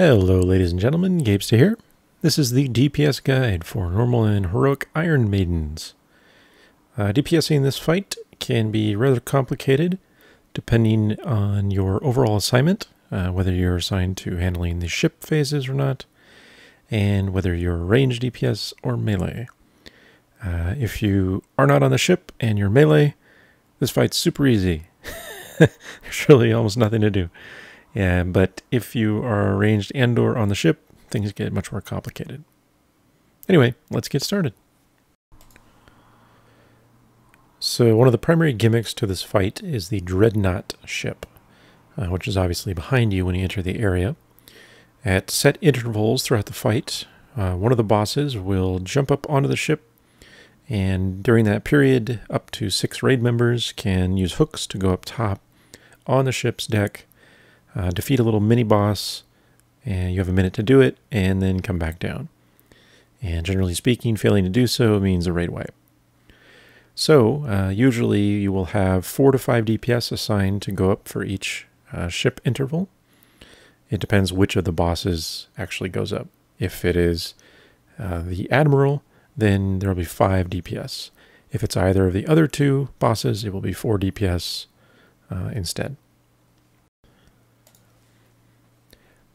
Hello ladies and gentlemen, Gapesta here. This is the DPS guide for Normal and Heroic Iron Maidens. DPSing this fight can be rather complicated depending on your overall assignment, whether you're assigned to handling the ship phases or not, and whether you're ranged DPS or melee. If you are not on the ship and you're melee, this fight's super easy. There's really almost nothing to do. Yeah, but if you are ranged and or on the ship, things get much more complicated. Anyway, let's get started. So one of the primary gimmicks to this fight is the Dreadnaught ship, which is obviously behind you when you enter the area. At set intervals throughout the fight, one of the bosses will jump up onto the ship, and during that period, up to 6 raid members can use hooks to go up top on the ship's deck, defeat a little mini-boss, and you have a minute to do it, and then come back down. And generally speaking, failing to do so means a raid wipe. So, usually you will have 4 to 5 DPS assigned to go up for each ship interval. It depends which of the bosses actually goes up. If it is the Admiral, then there will be 5 DPS. If it's either of the other 2 bosses, it will be 4 DPS instead.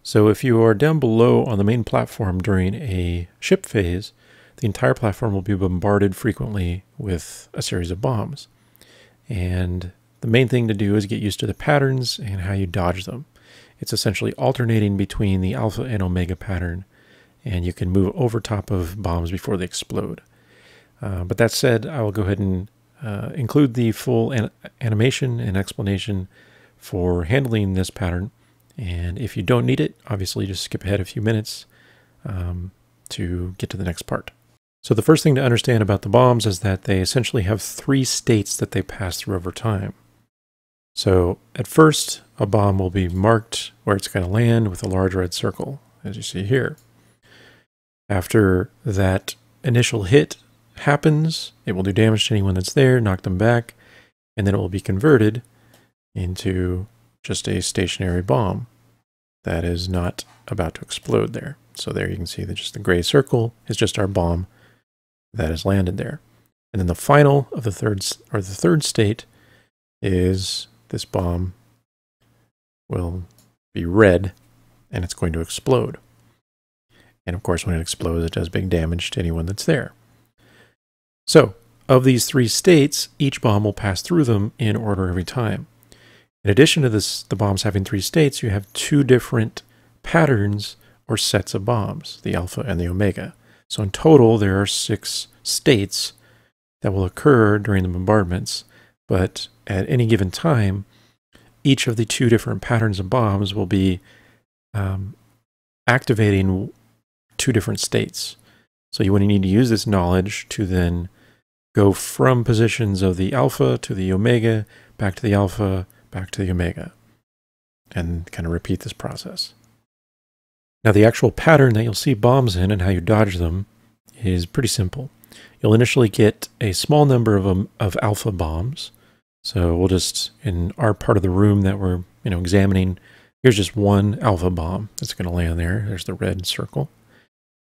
So if you are down below on the main platform during a ship phase, the entire platform will be bombarded frequently with a series of bombs. And the main thing to do is get used to the patterns and how you dodge them. It's essentially alternating between the alpha and omega pattern, and you can move over top of bombs before they explode. But that said, I will go ahead and include the full animation and explanation for handling this pattern. And if you don't need it, obviously just skip ahead a few minutes to get to the next part. So the first thing to understand about the bombs is that they essentially have 3 states that they pass through over time. So at first, a bomb will be marked where it's going to land with a large red circle, as you see here. After that initial hit happens, it will do damage to anyone that's there, knock them back, and then it will be converted into just a stationary bomb that is not about to explode there. So there you can see that just the gray circle is just our bomb that has landed there. And then the final of the third state is this bomb will be red and it's going to explode. And of course, when it explodes, it does big damage to anyone that's there. So of these 3 states, each bomb will pass through them in order every time. In addition to this, the bombs having 3 states, you have 2 different patterns or sets of bombs, the alpha and the omega. So in total, there are 6 states that will occur during the bombardments, but at any given time, each of the 2 different patterns of bombs will be activating 2 different states. So you would need to use this knowledge to then go from positions of the alpha to the omega, back to the alpha, back to the omega, and kind of repeat this process. Now the actual pattern that you'll see bombs in and how you dodge them is pretty simple. You'll initially get a small number of alpha bombs. So we'll just, in our part of the room that we're examining, here's just 1 alpha bomb that's going to land there. There's the red circle.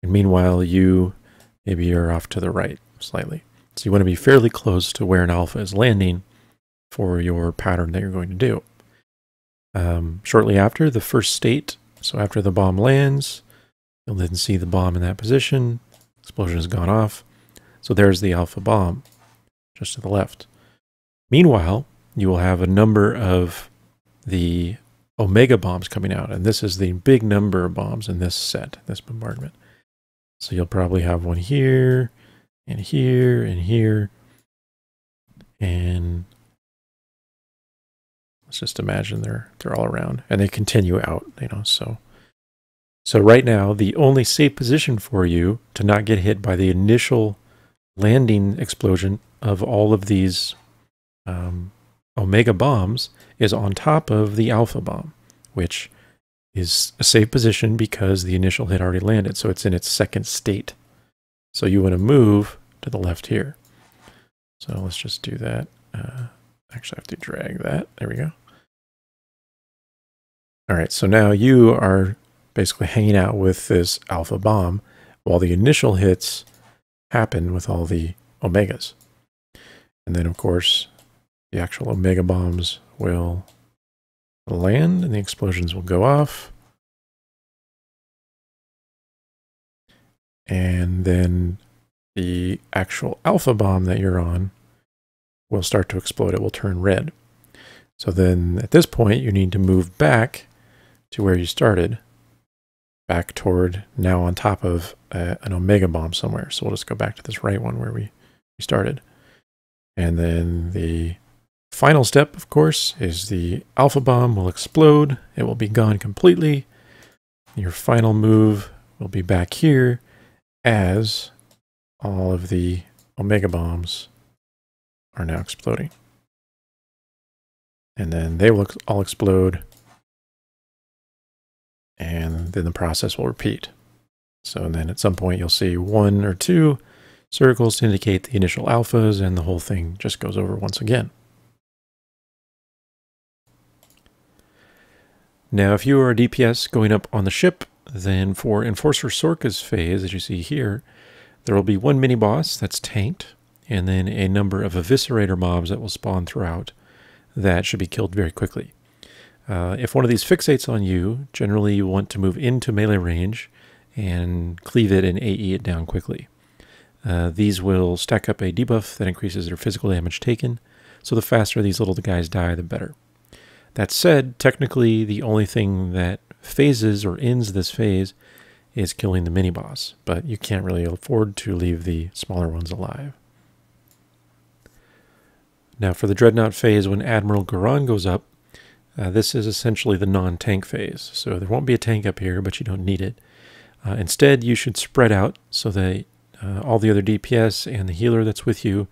And meanwhile, maybe you're off to the right slightly. So you want to be fairly close to where an alpha is landing for your pattern that you're going to do. Shortly after the first state, so after the bomb lands, you'll then see the bomb in that position. Explosion has gone off. So there's the alpha bomb, just to the left. Meanwhile, you will have a number of the omega bombs coming out, and this is the big number of bombs in this set, this bombardment. So you'll probably have one here, and here, and here, and let's just imagine they're all around, and they continue out, So right now, the only safe position for you to not get hit by the initial landing explosion of all of these omega bombs is on top of the alpha bomb, which is a safe position because the initial hit already landed, so it's in its second state. So you want to move to the left here. So let's just do that. Actually, I have to drag that. There we go. All right, so now you are basically hanging out with this alpha bomb while the initial hits happen with all the omegas. And then, of course, the actual omega bombs will land and the explosions will go off. And then the actual alpha bomb that you're on will start to explode. It will turn red. So then at this point, you need to move back to where you started, back toward now on top of an omega bomb somewhere. So we'll just go back to this right one where we started. And then the final step, of course, is the alpha bomb will explode. It will be gone completely. Your final move will be back here as all of the omega bombs are now exploding. And then they will all explode. And then the process will repeat. So then at some point you'll see 1 or 2 circles to indicate the initial alphas, and the whole thing just goes over once again. Now, if you are a DPS going up on the ship, then for Enforcer Sorka's phase, as you see here, there will be 1 mini-boss that's tanked, and then a number of eviscerator mobs that will spawn throughout that should be killed very quickly. If one of these fixates on you, generally you want to move into melee range and cleave it and AE it down quickly. These will stack up a debuff that increases their physical damage taken, so the faster these little guys die, the better. That said, technically the only thing that phases or ends this phase is killing the mini-boss, but you can't really afford to leave the smaller ones alive. Now for the Dreadnought phase, when Admiral Garan goes up, this is essentially the non-tank phase. So there won't be a tank up here, but you don't need it. Instead, you should spread out so that all the other DPS and the healer that's with you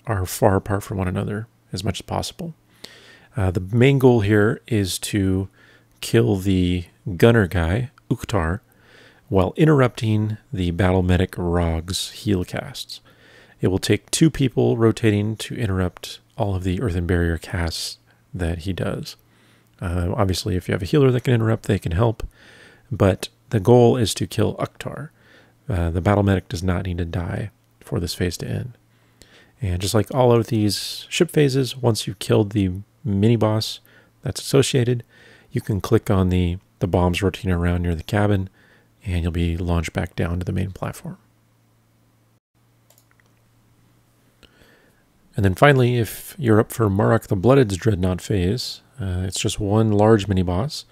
are far apart from one another as much as possible. The main goal here is to kill the gunner guy, Uktar, while interrupting the battle medic Rog's heal casts. It will take 2 people rotating to interrupt all of the earthen barrier casts that he does. Obviously, if you have a healer that can interrupt, they can help, but the goal is to kill Uktar. The battle medic does not need to die for this phase to end. And just like all of these ship phases, once you've killed the mini-boss that's associated, you can click on the bombs rotating around near the cabin, and you'll be launched back down to the main platform. And then finally, if you're up for Marak the Blooded's Dreadnought phase, it's just 1 large mini-boss.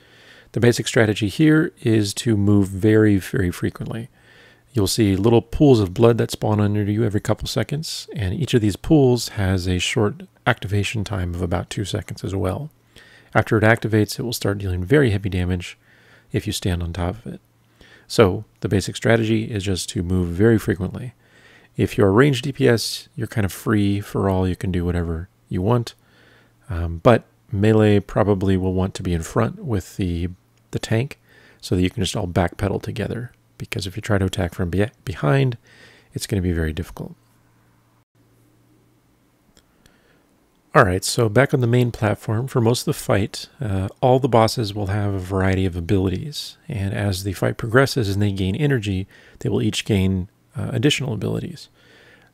The basic strategy here is to move very, very frequently. You'll see little pools of blood that spawn under you every couple seconds, and each of these pools has a short activation time of about 2 seconds as well. After it activates, it will start dealing very heavy damage if you stand on top of it. So the basic strategy is just to move very frequently. If you're a ranged DPS, you're kind of free for all. You can do whatever you want. But melee probably will want to be in front with the tank so that you can just all backpedal together. Because if you try to attack from behind, it's going to be very difficult. Alright, so back on the main platform, for most of the fight, all the bosses will have a variety of abilities. And as the fight progresses and they gain energy, they will each gain additional abilities.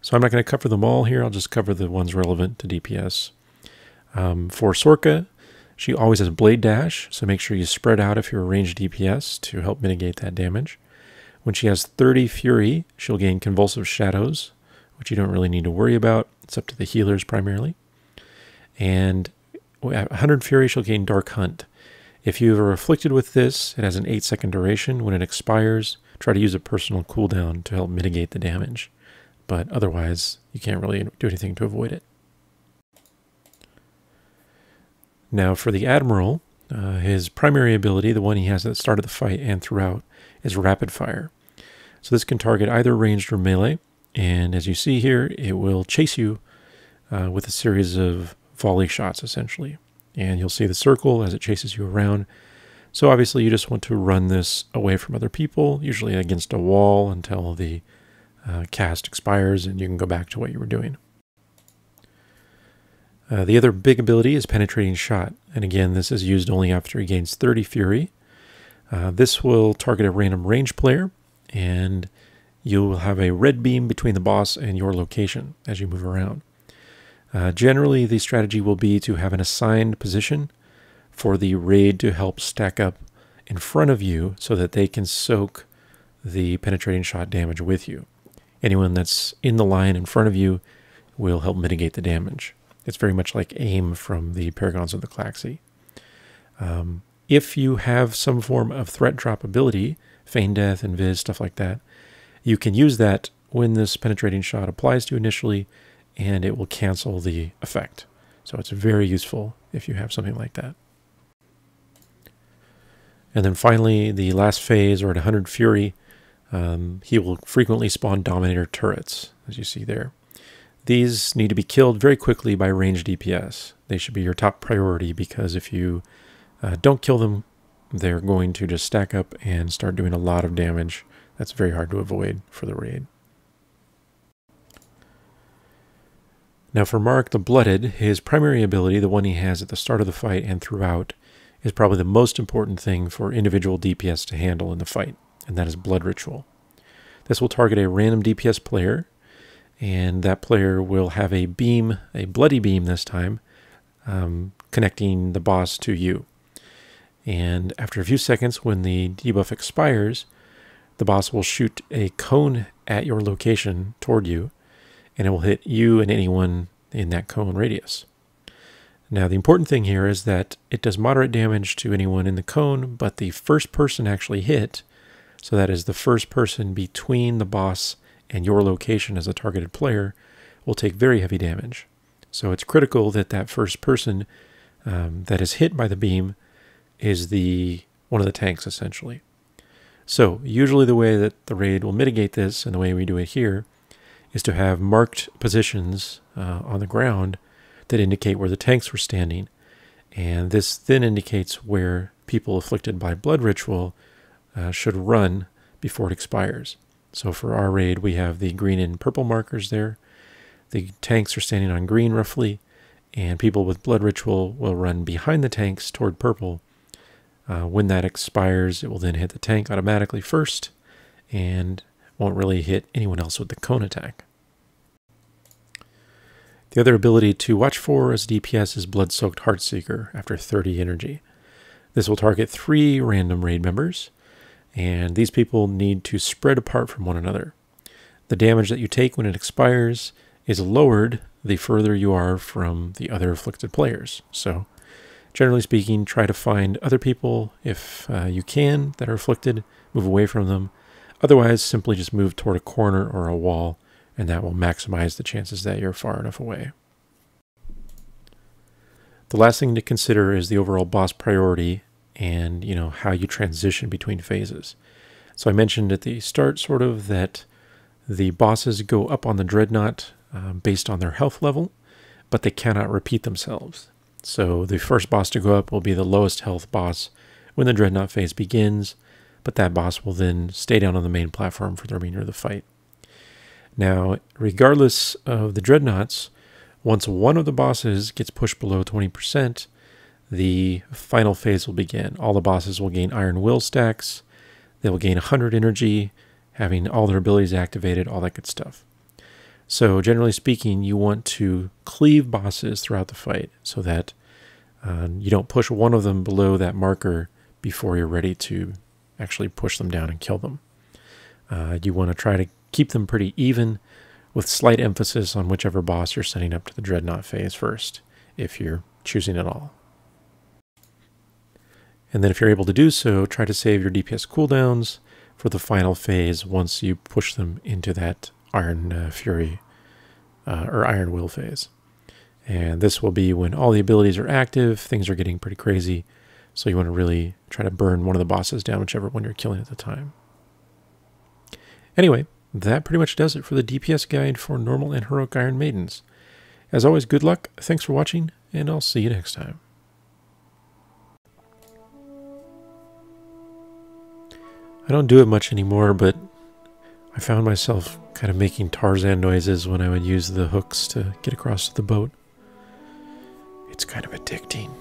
So I'm not going to cover them all here. I'll just cover the ones relevant to DPS. For Sorka, she always has Blade Dash, so make sure you spread out if you're a ranged DPS to help mitigate that damage. When she has 30 Fury, she'll gain Convulsive Shadows, which you don't really need to worry about. It's up to the healers primarily. And at 100 Fury, she'll gain Dark Hunt. If you are afflicted with this, it has an 8-second duration. When it expires, try to use a personal cooldown to help mitigate the damage. But otherwise, you can't really do anything to avoid it. Now for the Admiral, his primary ability, the one he has at the start of the fight and throughout, is Rapid Fire. So this can target either ranged or melee, and as you see here, it will chase you with a series of volley shots, essentially. And you'll see the circle as it chases you around. So obviously you just want to run this away from other people, usually against a wall until the cast expires and you can go back to what you were doing. The other big ability is Penetrating Shot, and again this is used only after he gains 30 Fury. This will target a random range player, and you will have a red beam between the boss and your location as you move around. Generally, the strategy will be to have an assigned position for the raid to help stack up in front of you so that they can soak the penetrating shot damage with you. Anyone that's in the line in front of you will help mitigate the damage. It's very much like aim from the Paragons of the Claxi. If you have some form of threat drop ability, feign death, invis, stuff like that, you can use that when this penetrating shot applies to you initially, and it will cancel the effect. So it's very useful if you have something like that. And then finally, the last phase, or at 100 Fury, he will frequently spawn Dominator turrets, as you see there. These need to be killed very quickly by ranged DPS. They should be your top priority, because if you don't kill them, they're going to just stack up and start doing a lot of damage. That's very hard to avoid for the raid. Now for Marak the Blooded, his primary ability, the one he has at the start of the fight and throughout, is probably the most important thing for individual DPS to handle in the fight, and that is Blood Ritual. This will target a random DPS player, and that player will have a beam, a bloody beam this time, connecting the boss to you. And after a few seconds, when the debuff expires, the boss will shoot a cone at your location toward you, and it will hit you and anyone in that cone radius. Now, the important thing here is that it does moderate damage to anyone in the cone, but the first person actually hit, so that is the first person between the boss and your location as a targeted player, will take very heavy damage. So it's critical that that first person that is hit by the beam is one of the tanks, essentially. So usually the way that the raid will mitigate this, and the way we do it here, is to have marked positions on the ground that indicate where the tanks were standing. And this then indicates where people afflicted by Blood Ritual should run before it expires. So for our raid, we have the green and purple markers there. The tanks are standing on green roughly, and people with Blood Ritual will run behind the tanks toward purple. When that expires, it will then hit the tank automatically first, and won't really hit anyone else with the cone attack. The other ability to watch for as DPS is Blood-Soaked Heartseeker after 30 energy. This will target 3 random raid members, and these people need to spread apart from one another. The damage that you take when it expires is lowered the further you are from the other afflicted players. So, generally speaking, try to find other people if you can that are afflicted, move away from them. Otherwise, simply just move toward a corner or a wall, and that will maximize the chances that you're far enough away. The last thing to consider is the overall boss priority and, how you transition between phases. So I mentioned at the start sort of that the bosses go up on the Dreadnaught based on their health level, but they cannot repeat themselves. So the first boss to go up will be the lowest health boss when the Dreadnaught phase begins, but that boss will then stay down on the main platform for the remainder of the fight. Now, regardless of the Dreadnaughts, once one of the bosses gets pushed below 20%, the final phase will begin. All the bosses will gain Iron Will stacks, they will gain 100 energy, having all their abilities activated, all that good stuff. So generally speaking, you want to cleave bosses throughout the fight so that you don't push one of them below that marker before you're ready to actually push them down and kill them. You want to try to keep them pretty even, with slight emphasis on whichever boss you're sending up to the Dreadnaught phase first, if you're choosing it all. And then if you're able to do so, try to save your DPS cooldowns for the final phase once you push them into that Iron Fury or Iron Will phase. And this will be when all the abilities are active, things are getting pretty crazy, so you want to really try to burn one of the bosses down, whichever one you're killing at the time. Anyway, that pretty much does it for the DPS guide for Normal and Heroic Iron Maidens. As always, good luck, thanks for watching, and I'll see you next time. I don't do it much anymore, but I found myself kind of making Tarzan noises when I would use the hooks to get across to the boat. It's kind of addicting.